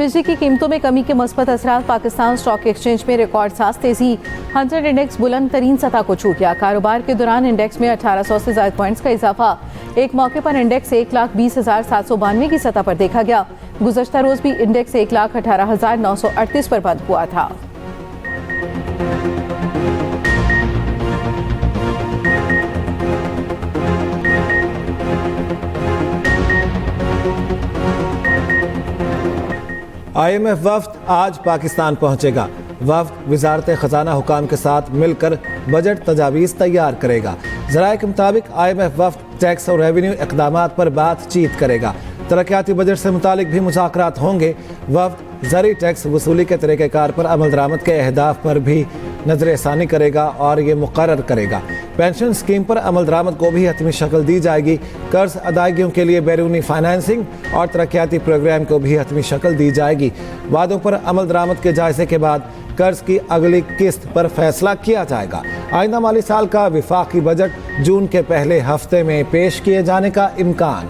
बिजली की कीमतों में कमी के मुस्बत असरात। पाकिस्तान स्टॉक एक्सचेंज में रिकॉर्ड साज तेजी। 100 इंडेक्स बुलंद तरीन सतह को छू गया। कारोबार के दौरान इंडेक्स में 1800 से ज्यादा पॉइंट्स का इजाफा। एक मौके पर इंडेक्स 1,20,792 की सतह पर देखा गया। गुज़श्ता रोज भी इंडेक्स 1,18,938 पर बंद हुआ था। IMF वफ्द आज पाकिस्तान पहुंचेगा। वफ्द वजारत खजाना हुकाम के साथ मिलकर बजट तजावीज़ तैयार करेगा। ज़राए के मुताबिक IMF वफ्द टैक्स और रेवेन्यू इक़दामात पर बातचीत करेगा। तरक्याती बजट से मुतालिक भी मुज़ाकरात होंगे। वफ्द ज़री टैक्स वसूली के तरीक़ेकार पर अमल दरामद के अहदाफ पर भी नज़रसानी करेगा और ये मुकर्रर करेगा। पेंशन स्कीम पर अमल दरामद को भी हतमी शक्ल दी जाएगी। कर्ज अदायगियों के लिए बैरूनी फाइनेंसिंग और तरक्याती प्रोग्राम को भी हतमी शक्ल दी जाएगी। वादों पर अमल दरामद के जायजे के बाद कर्ज की अगली किस्त पर फैसला किया जाएगा। आइंदा माली साल का विफाकी बजट जून के पहले हफ्ते में पेश किए जाने का इम्कान।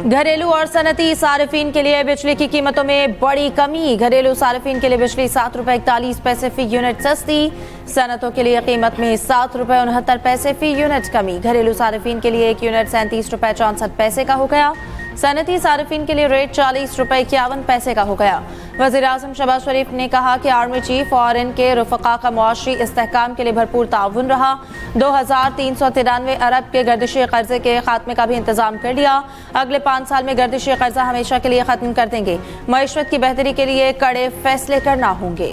घरेलू और सनती सार्फिन के लिए बिजली की कीमतों में बड़ी कमी। घरेलू सार्फिन के लिए बिजली ₹7.41 फी यूनिट सस्ती। सनतों के लिए कीमत में ₹7.69 फी यूनिट कमी। घरेलू सार्फिन के लिए एक यूनिट ₹37.64 का हो गया। सनती सार्फिन के लिए रेट ₹40.51 का हो गया। वज़ीर आज़म शहबाज शरीफ ने कहा कि आर्मी चीफ और इनके रुफ़क़ा का मुआशी इस्तेहकाम के लिए भरपूर ताउन रहा। 2,393 अरब के गर्दिशी कर्जे के खात्मे का भी इंतजाम कर लिया। अगले 5 साल में गर्दिशी कर्जा हमेशा के लिए ख़त्म कर देंगे। मईशत की बेहतरी के लिए कड़े फैसले करना होंगे।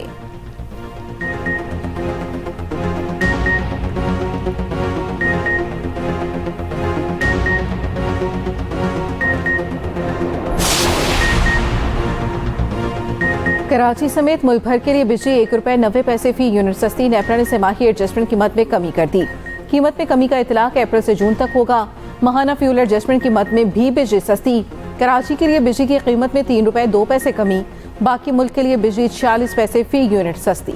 कराची समेत मुल्क भर के लिए बिजली ₹1.90 फी यूनिट सस्ती। नेपरा ने सेमाही एडजस्टमेंट कीमत में कमी कर दी। कीमत में कमी का इतलाक अप्रैल से जून तक होगा। माहाना फ्यूल एडजस्टमेंट कीमत में भी बिजली सस्ती। कराची के लिए बिजली की कीमत में ₹3.02 कमी। बाकी मुल्क के लिए बिजली 46 पैसे फी यूनिट सस्ती।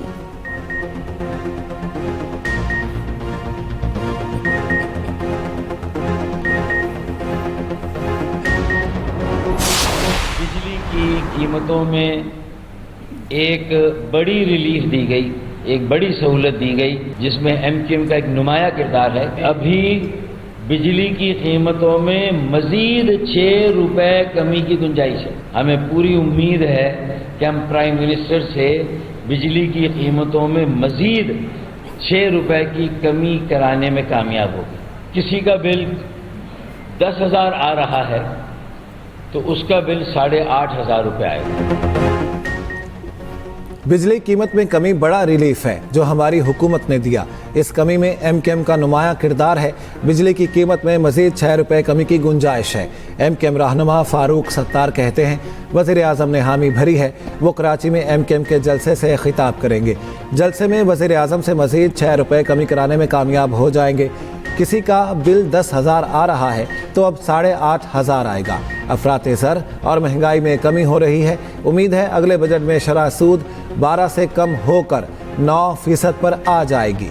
बिजली की कीमतों में एक बड़ी रिलीफ दी गई, एक बड़ी सहूलत दी गई, जिसमें MQM का एक नुमाया किरदार है। अभी बिजली की कीमतों में मजीद ₹6 कमी की गुंजाइश है। हमें पूरी उम्मीद है कि हम प्राइम मिनिस्टर से बिजली की कीमतों में मजीद ₹6 की कमी कराने में कामयाब होगी। किसी का बिल 10,000 आ रहा है तो उसका बिल ₹8,500 आएगा। बिजली कीमत में कमी बड़ा रिलीफ है जो हमारी हुकूमत ने दिया। इस कमी में MQM का नुमाया किरदार है। बिजली की कीमत में मजीद ₹6 कमी की गुंजाइश है। MQM रहनुमा फारूक सत्तार कहते हैं वज़ीर आज़म ने हामी भरी है। वो कराची में MQM के जलसे से खिताब करेंगे। जलसे में वज़ीर आज़म से मजीद ₹6 कमी कराने में कामयाब हो जाएंगे। किसी का बिल 10,000 आ रहा है तो अब 8,500 आएगा। अफराते ज़र और महंगाई में कमी हो रही है। उम्मीद है अगले बजट में शरह सूद 12 से कम होकर 9% पर आ जाएगी।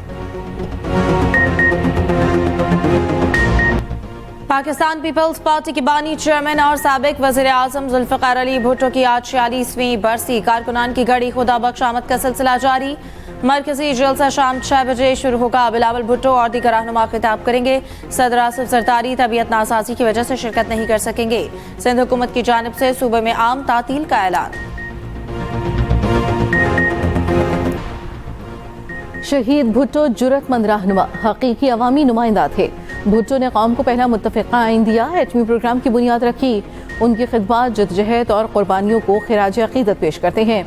पाकिस्तान पीपल्स पार्टी के बानी चेयरमैन और साबिक वज़ीर आज़म जुल्फ़िकार अली भुट्टो की आज 46वीं बरसी। कारकुनान की घड़ी खुदा बख्श आमद का सिलसिला जारी। मरकजी जलसा शाम 6 बजे शुरू होगा। बिलावल भुट्टो और दीगर रहनुमा खिताब करेंगे। सदर आसिफ जरदारी तबीयत नासाजी की वजह से शिरकत नहीं कर सकेंगे। सिंध हुकूमत की जानिब से सूबे में आम तातील का ऐलान। शहीद भुट्टो जुर्रतमंद रहनुमा, हकीकी अवामी नुमाइंदा थे। भुट्टो ने कौम को पहला मुत्तफ़िक़ा आइन दिया, एटमी प्रोग्राम की बुनियाद रखी। उनकी खिदमत, जद्दोजहद और कुर्बानियों को खिराज अक़ीदत पेश करते हैं।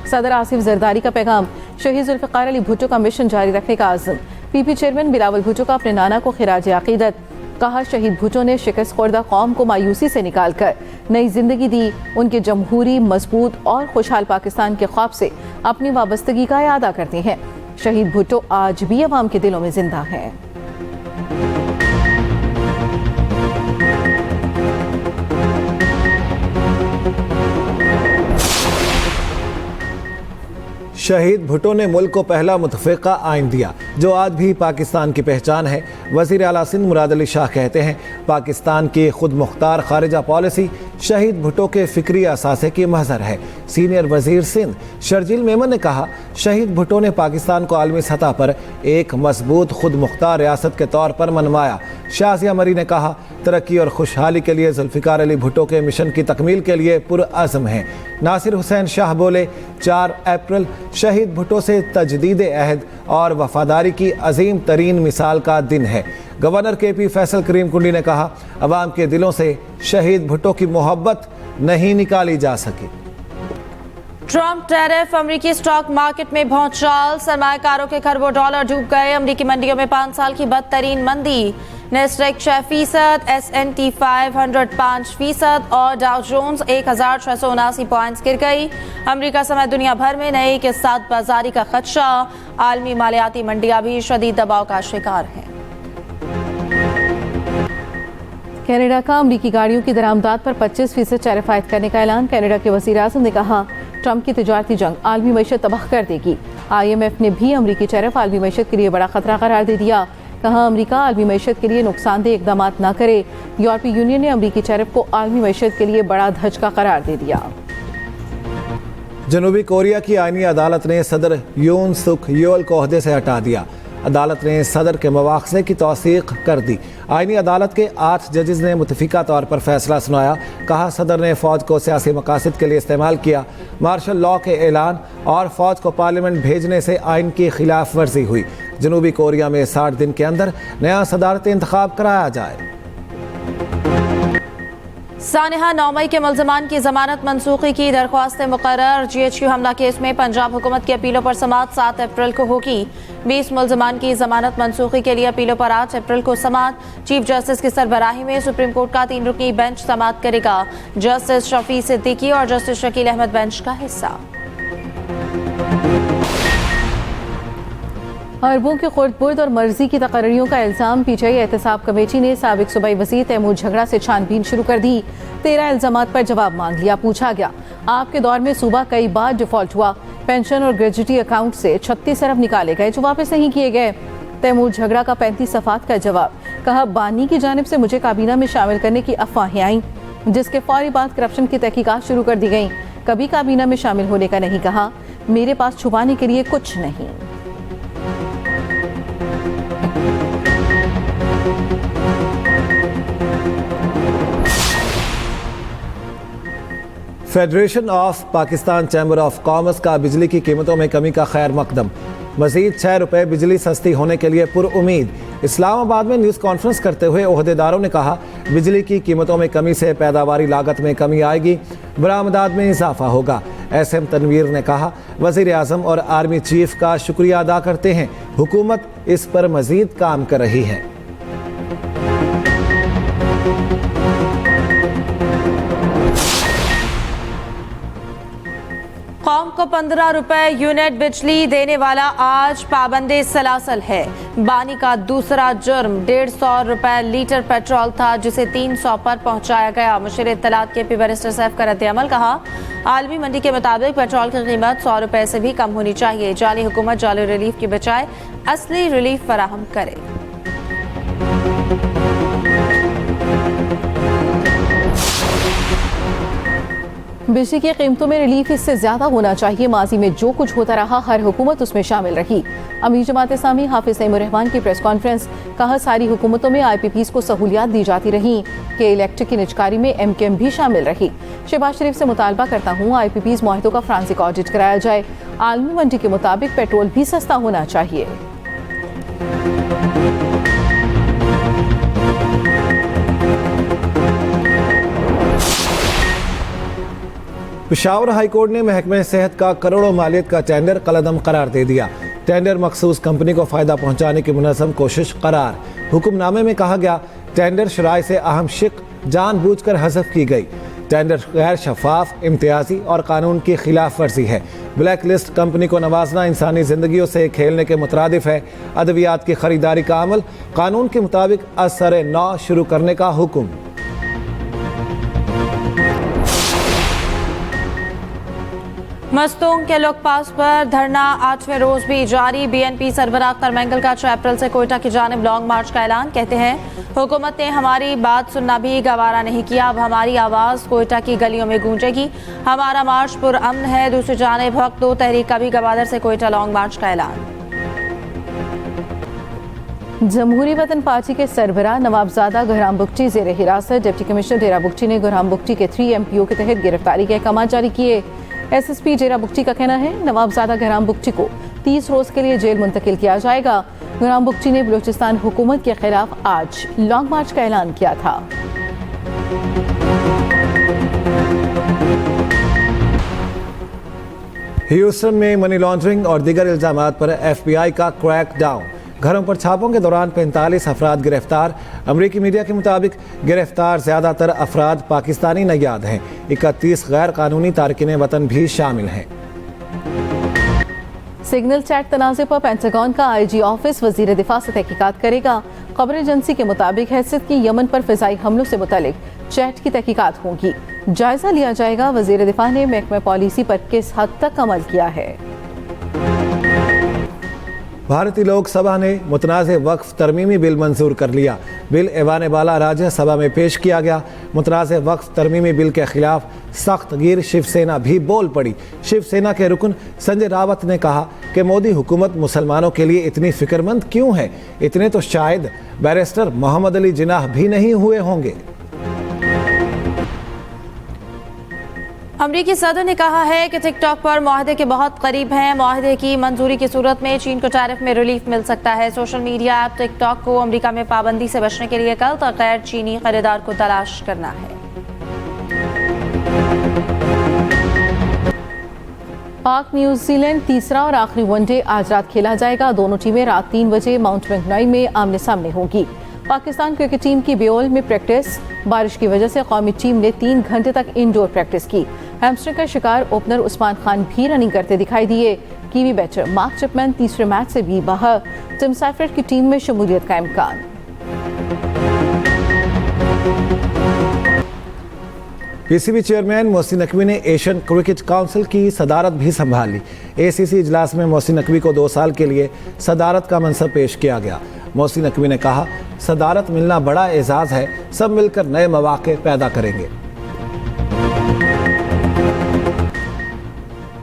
सदर आसिफ जरदारी का पैगाम, शहीद जुल्फ़िकार अली भुट्टो का मिशन जारी रखने का आज़म। PP चेयरमैन बिलावल भुट्टो का अपने नाना को खिराज अक़ीदत। कहा शहीद भुट्टो ने शिकस्त खुर्दा कौम को मायूसी से निकाल कर नई जिंदगी दी। उनके जमहूरी, मजबूत और खुशहाल पाकिस्तान के ख्वाब से अपनी वाबस्तगी का इरादा करते हैं। शहीद भुट्टो आज भी अवाम के दिलों में जिंदा हैं। शहीद भुट्टो ने मुल्क को पहला मुतफ़िक़ा आइन दिया जो आज भी पाकिस्तान की पहचान है। वज़ीर आला सिंध मुराद अली शाह कहते हैं, पाकिस्तान की खुद मुख्तार खारिजा पॉलिसी शहीद भुट्टो के फ़िक्री असासे की महज़र है। सीनियर वज़ीर सिंध शर्जील मेमन ने कहा, शहीद भुट्टो ने पाकिस्तान को आलमी सतह पर एक मजबूत खुद मुख्तार रियासत के तौर पर मनवाया। शाज़िया मरी ने कहा, तरक्की और खुशहाली के लिए जुल्फ़िकार अली भुट्टो के मिशन की तकमील के लिए पुरअज़्म हैं। नासिर हुसैन शाह बोले, 4 अप्रैल शहीद भुट्टो से तजदीद अहद और वफादारी की अजीम तरीन मिसाल का दिन है। गवर्नर KP फैसल करीम कुंडी ने कहा, अवाम के दिलों से शहीद भुट्टो की मोहब्बत नहीं निकाली जा सकी। ट्रंप टैरिफ अमेरिकी स्टॉक मार्केट में भौचाल, सरमायाकारों के खरबों डॉलर डूब गए। अमेरिकी मंडियों में 5 साल की बदतरीन मंदी। नेस्डैक 6%, S&P 500 5% और डाउ जोन्स 1679 पॉइंट्स गिर गई। अमेरिका समेत दुनिया भर में नई के साथ बाजारी का खदशा। आलमी मालियाती मंडियां भी शदीद दबाव का शिकार हैं। कनाडा का अमेरिकी गाड़ियों की दरामदात पर 25% टैरिफ आयद करने का ऐलान। कनाडा के वज़ीर आज़म ने कहा, ट्रंप की तिजारती जंग आलमी मईशत तबाह कर देगी। IMF ने भी अमेरिकी टैरिफ आलमी मईशत के लिए बड़ा खतरा करार दे दिया। कहा, अमेरिका आलमी मईशत के लिए नुकसानदेह इकदाम न करे। यूरोपीय यूनियन ने अमेरिकी टैरिफ को आलमी मईशत के लिए बड़ा धचका करार दे दिया। जनूबी कोरिया की आईनी अदालत ने सदर यून सुक योल को ओहदे से हटा दिया। अदालत ने सदर के मवाख़ज़े की तौसीक़ कर दी। आईनी अदालत के 8 जजेस ने मुतफ़िका तौर पर फैसला सुनाया। कहा, सदर ने फ़ौज को सियासी मकासद के लिए इस्तेमाल किया। मार्शल लॉ के ऐलान और फ़ौज को पार्लियामेंट भेजने से आइन की खिलाफ वर्जी हुई। जनूबी कोरिया में 60 दिन के अंदर नया सदारती इंतखाब कराया जाए। सानिहा 9 मई के मुल्ज़मान की जमानत मनसूखी की दरख्वास्त मुकर्रर। GHQ हमला केस में पंजाब हुकूमत की अपीलों पर समाअत 7 अप्रैल को होगी। 20 मुल्ज़मान की जमानत मनसूखी के लिए अपीलों पर 8 अप्रैल को समाअत। चीफ जस्टिस की सरबराही में सुप्रीम कोर्ट का 3 रुकनी बेंच समाअत करेगा। जस्टिस शफी सिद्दीकी और जस्टिस शकील अहमद बेंच का हिस्सा। अरबों के खुर्द-बुर्द और मर्जी की तकर्रियों का इल्ज़ाम। PTI एहतसाब कमेटी ने साबिक सूबाई वज़ीर तैमूर झगड़ा से छानबीन शुरू कर दी। 13 इल्ज़ामात पर जवाब मांग लिया। पूछा गया, आपके दौर में सूबा कई बार डिफॉल्ट हुआ, पेंशन और ग्रेजुटी अकाउंट से 36 अरब निकाले गए जो वापस नहीं किए गए। तैमूर झगड़ा का 35 सफ़ात का जवाब। कहा, बानी की जानिब से मुझे काबीना में शामिल करने की अफवाहें आईं, जिसके फौरी बाद करप्शन की तहकीकात शुरू कर दी गई। कभी काबीना में शामिल होने का नहीं कहा। मेरे पास छुपाने के लिए कुछ नहीं। Federation of Pakistan chamber of commerce का बिजली की कीमतों में कमी का खैर मकदम। मजीद 6 रुपये बिजली सस्ती होने के लिए पुरउमीद। इस्लामाबाद में न्यूज़ कॉन्फ्रेंस करते हुए ओहदेदारों ने कहा, बिजली की कीमतों में कमी से पैदावारी लागत में कमी आएगी, बरामदात में इजाफा होगा। SM तनवीर ने कहा, वज़ीर आज़म और आर्मी चीफ का शुक्रिया अदा करते हैं, हुकूमत इस पर मजीद काम कर रही है। कौम को 15 रुपए यूनिट बिजली देने वाला आज पाबंदी सलासल है। बानी का दूसरा जुर्म 150 रुपए लीटर पेट्रोल था, जिसे 300 पर पहुंचाया गया। मुशीर इत्तलात KP बैरिस्टर सैफ का रद्द-ए-अमल। कहा, आलमी मंडी के मुताबिक पेट्रोल की कीमत 100 रुपए से भी कम होनी चाहिए। जाली हुकूमत जाली रिलीफ की बजाय असली रिलीफ फराहम करे। बिजली की कीमतों में रिलीफ इससे ज्यादा होना चाहिए। माजी में जो कुछ होता रहा, हर हुकूमत उसमें शामिल रही। अमीर जमात इस्लामी हाफिज तैमूर रहमान की प्रेस कॉन्फ्रेंस। कहा, सारी हुकूमतों में IPPs को सहूलियात दी जाती रही कि इलेक्ट्रिक की निजकारी में MKM भी शामिल रही। शहबाज शरीफ से मुतालबा करता हूँ, IPPs मुआहिदों का फ्रांसिक ऑडिट कराया जाए। आलमी मंडी के मुताबिक पेट्रोल भी सस्ता होना चाहिए। पेशावर हाई कोर्ट ने महकमे सेहत का करोड़ों मालियत का टेंडर कलअदम करार दे दिया। टेंडर मखसूस कंपनी को फायदा पहुंचाने की मुनज़्ज़म कोशिश करार। हुक्मनामे में कहा गया, टेंडर शराइ से अहम शिक जानबूझकर हज़फ की गई। टेंडर गैर शफाफ, इम्तियाजी और कानून की खिलाफ वर्जी है। ब्लैक लिस्ट कंपनी को नवाजना इंसानी जिंदगियों से खेलने के मुतरादिफ है। अद्वियात की खरीदारी का अमल कानून के मुताबिक असर नौ शुरू करने का हुक्म। मस्तूंग के लोक पास पर धरना 8वें रोज भी जारी। बीएनपी सरबराह अख्तर मैंगल का 6 अप्रैल से कोयटा की जानिब लॉन्ग मार्च का ऐलान। कहते हैं हुकूमत ने हमारी बात सुनना भी गवारा नहीं किया, अब हमारी आवाज कोयटा की गलियों में गूंजेगी। हमारा मार्च पुरअमन है। दूसरी जानिब हक दो तहरीक का भी गवादर से कोयटा लॉन्ग मार्च का ऐलान। जमहूरी वतन पार्टी के सरबराह नवाबजादा गुरहाम बुगटी ज़ेरे हिरासत। डिप्टी कमिश्नर डेरा बुगटी ने गुरहाम बुगटी के 3 MPO के तहत गिरफ्तारी के अहकाम जारी किए। SSP डेरा बुगटी का कहना है नवाबजादा गुरहाम बुगटी को 30 रोज के लिए जेल मुंतकिल किया जाएगा। गुरहाम बुगटी ने बलूचिस्तान हुकूमत के खिलाफ आज लॉन्ग मार्च का ऐलान किया था। ह्यूस्टन में मनी लॉन्ड्रिंग और दीगर इल्जामात पर FBI का क्रैक डाउन। घरों पर छापों के दौरान 45 अफराद गिरफ्तार। अमरीकी मीडिया के मुताबिक गिरफ्तार ज़्यादातर अफराद पाकिस्तानी नयाद हैं। 31 गैर कानूनी तारकिन वतन भी शामिल हैं। सिग्नल चैट तनाज़े पर पेंटागन का IG ऑफिस वजीर दिफा से तहकीकात करेगा। खबर एजेंसी के मुताबिक हैसियत की यमन पर फ़िज़ाई हमलों से मुतालिक चैट की तहकीकात होगी। जायजा लिया जाएगा। वजीर दिफा ने महकमा पॉलिसी पर किस हद तक अमल किया है। भारतीय लोक सभा ने मुतनाज़ वक्फ तरमीमी बिल मंजूर कर लिया। बिल ऐवान बाला राज्यसभा में पेश किया गया। मुतनाज़ वक्फ तरमीमी बिल के खिलाफ सख्त गिर शिवसेना भी बोल पड़ी। शिवसेना के रुकन संजय रावत ने कहा कि मोदी हुकूमत मुसलमानों के लिए इतनी फिक्रमंद क्यों है, इतने तो शायद बैरिस्टर मोहम्मद अली जिनाह भी नहीं हुए होंगे। अमरीकी सदर ने कहा है कि टिकटॉक पर मुआहदे के बहुत करीब हैं। मुआहदे की मंजूरी की सूरत में चीन को टैरिफ में रिलीफ मिल सकता है। सोशल मीडिया ऐप टिकटॉक को अमेरिका में पाबंदी से बचने के लिए कल तक गैर चीनी खरीदार को तलाश करना है। पाक न्यूजीलैंड तीसरा और आखिरी वनडे आज रात खेला जाएगा। दोनों टीमें रात 3 बजे माउंट मैकनॉय में आमने सामने होंगी। पाकिस्तान क्रिकेट टीम की बेओल में प्रैक्टिस। बारिश की वजह से कौमी टीम ने 3 घंटे तक इंडोर प्रैक्टिस की। हैमस्ट्रिंग का शिकार ओपनर उस्मान खान भी रनिंग करते दिखाई दिए। कीवी बैटर मार्क चिपमैन तीसरे मैच से भी बाहर। टिम साइफरेट की टीम में शमूलियत का इम्कान। PCB चेयरमैन मोहसिन नकवी ने एशियन क्रिकेट काउंसिल की सदारत भी संभाल ली। ACC इजलास में मोहसिन नकवी को 2 साल के लिए सदारत का मनसब पेश किया गया। मोहसिन नकवी ने कहा, सदारत मिलना बड़ा एजाज़ है, सब मिलकर नए मौके पैदा करेंगे।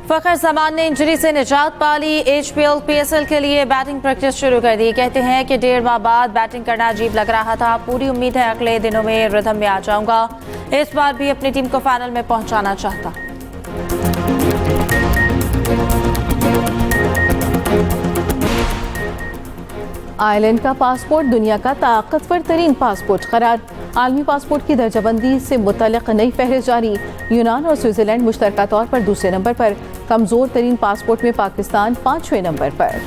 फखर जमान ने इंजरी से निजात पा ली। HPL PSL के लिए बैटिंग प्रैक्टिस शुरू कर दी। कहते हैं कि 1.5 माह बाद बैटिंग करना अजीब लग रहा था। पूरी उम्मीद है अगले दिनों में रिदम में आ जाऊंगा। इस बार भी अपनी टीम को फाइनल में पहुंचाना चाहता। आयरलैंड का पासपोर्ट दुनिया का ताकतवर तरीन पासपोर्ट करार। आलमी पासपोर्ट की दर्जाबंदी से मुतल्लिक़ नई फहरिस्त जारी। यूनान और स्विट्जरलैंड मुश्तरका तौर पर दूसरे नंबर पर। कमज़ोर तरीन पासपोर्ट में पाकिस्तान 5वें नंबर पर।